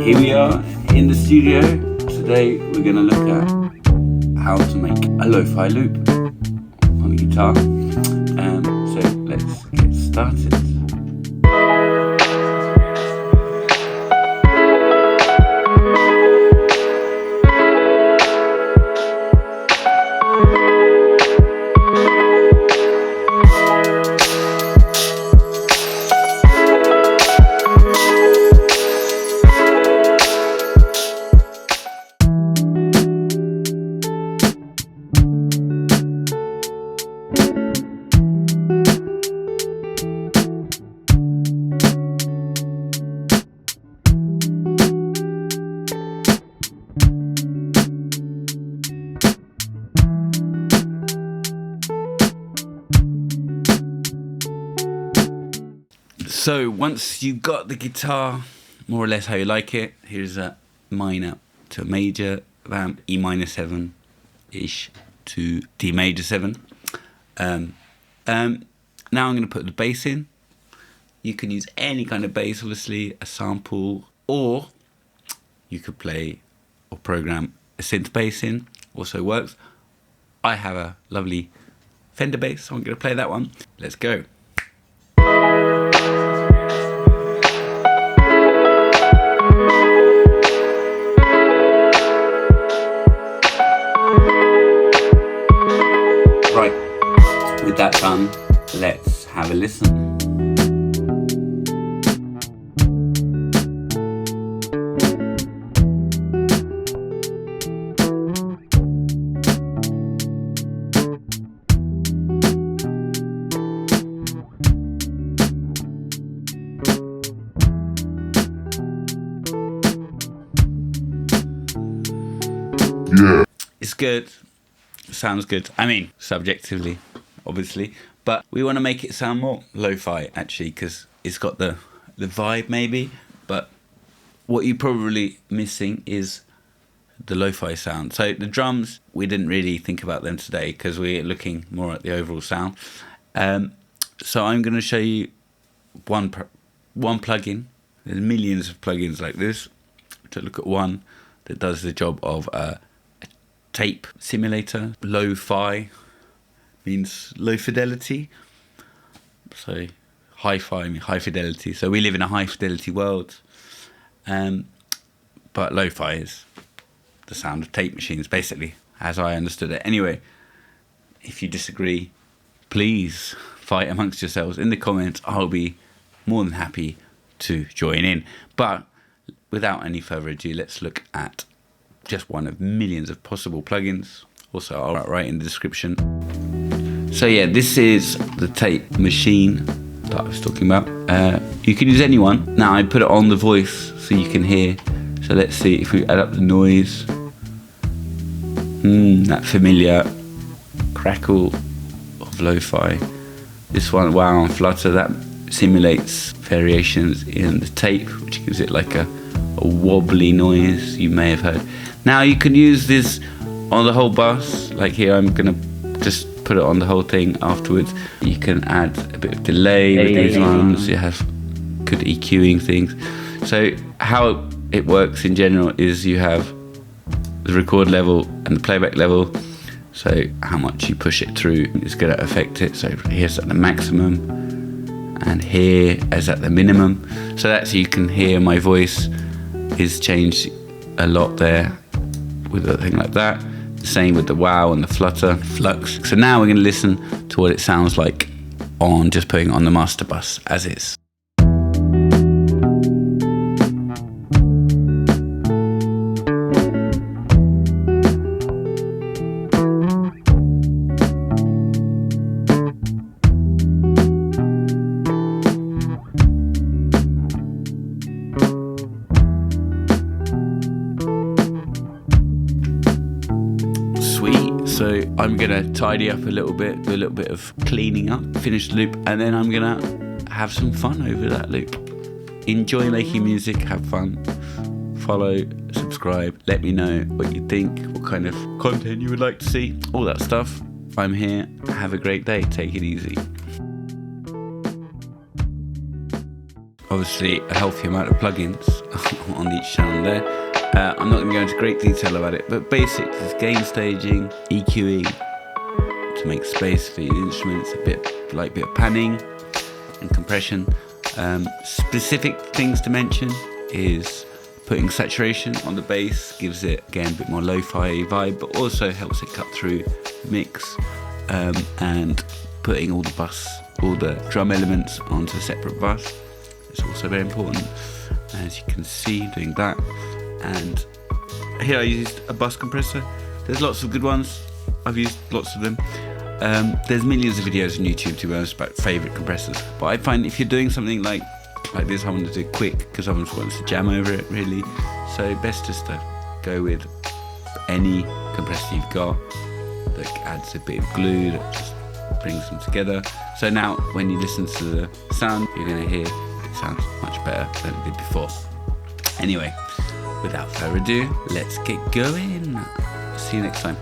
Here we are in the studio. Today we're going to look at how to make a lo-fi loop on the guitar. So let's get started. So once you got the guitar more or less how you like it, here's a minor to a major vamp, E minor 7-ish to D major 7. Now I'm going to put the bass in. You can use any kind of bass, obviously, a sample, or you could play or program a synth bass in, also works. I have a lovely Fender bass, so I'm going to play that one. Let's go. With that done, let's have a listen. Yeah. It's good. Sounds good. I mean, subjectively, obviously, but we want to make it sound more lo-fi actually, because it's got the vibe maybe, but what you're probably missing is the lo-fi sound. So the drums, we didn't really think about them today because we're looking more at the overall sound. So I'm going to show you one plugin. There's millions of plugins like this. To look at one that does the job of a tape simulator. Lo-fi means low fidelity, so hi-fi means high fidelity. So we live in a high fidelity world, but lo-fi is the sound of tape machines, basically, as I understood it. Anyway, if you disagree, please fight amongst yourselves in the comments. I'll be more than happy to join in. But without any further ado, let's look at just one of millions of possible plugins. Also, I'll write in the description. So yeah, this is the tape machine that I was talking about. You can use any one. Now I put it on the voice so you can hear. So let's see if we add up the noise. That familiar crackle of lo-fi. This one, wow, on Flutter, that simulates variations in the tape, which gives it like a wobbly noise you may have heard. Now you can use this on the whole bus. Like here, I'm gonna just put it on the whole thing afterwards. You can add a bit of delay with these ones. You have good EQing things. So how it works in general is you have the record level and the playback level. So how much you push it through is going to affect it. So here's at the maximum and here is at the minimum. So that's, you can hear my voice is changed a lot there with a thing like that. Same with the wow and the flutter, flux. So now we're going to listen to what it sounds like on just putting on the master bus as is. So I'm gonna tidy up a little bit, do a little bit of cleaning up, finish the loop, and then I'm gonna have some fun over that loop. Enjoy making music, have fun, follow, subscribe, let me know what you think, what kind of content you would like to see, all that stuff. I'm here, have a great day, take it easy. obviously a healthy amount of plugins on each channel there. I'm not going to go into great detail about it, but basics is gain staging, EQing to make space for your instruments, a bit of panning and compression. Specific things to mention is putting saturation on the bass, gives it again a bit more lo-fi vibe, but also helps it cut through mix, and putting all the drum elements onto a separate bus. It's also very important, as you can see, doing that. And here I used a bus compressor. There's lots of good ones. I've used lots of them. There's millions of videos on YouTube, to be honest, about favourite compressors. But I find if you're doing something like this, I want to do it quick because I just want to jam over it, really. So best just to go with any compressor you've got that adds a bit of glue, that just brings them together. So now when you listen to the sound, you're going to hear it sounds much better than it did before. Anyway, without further ado, let's get going. See you next time.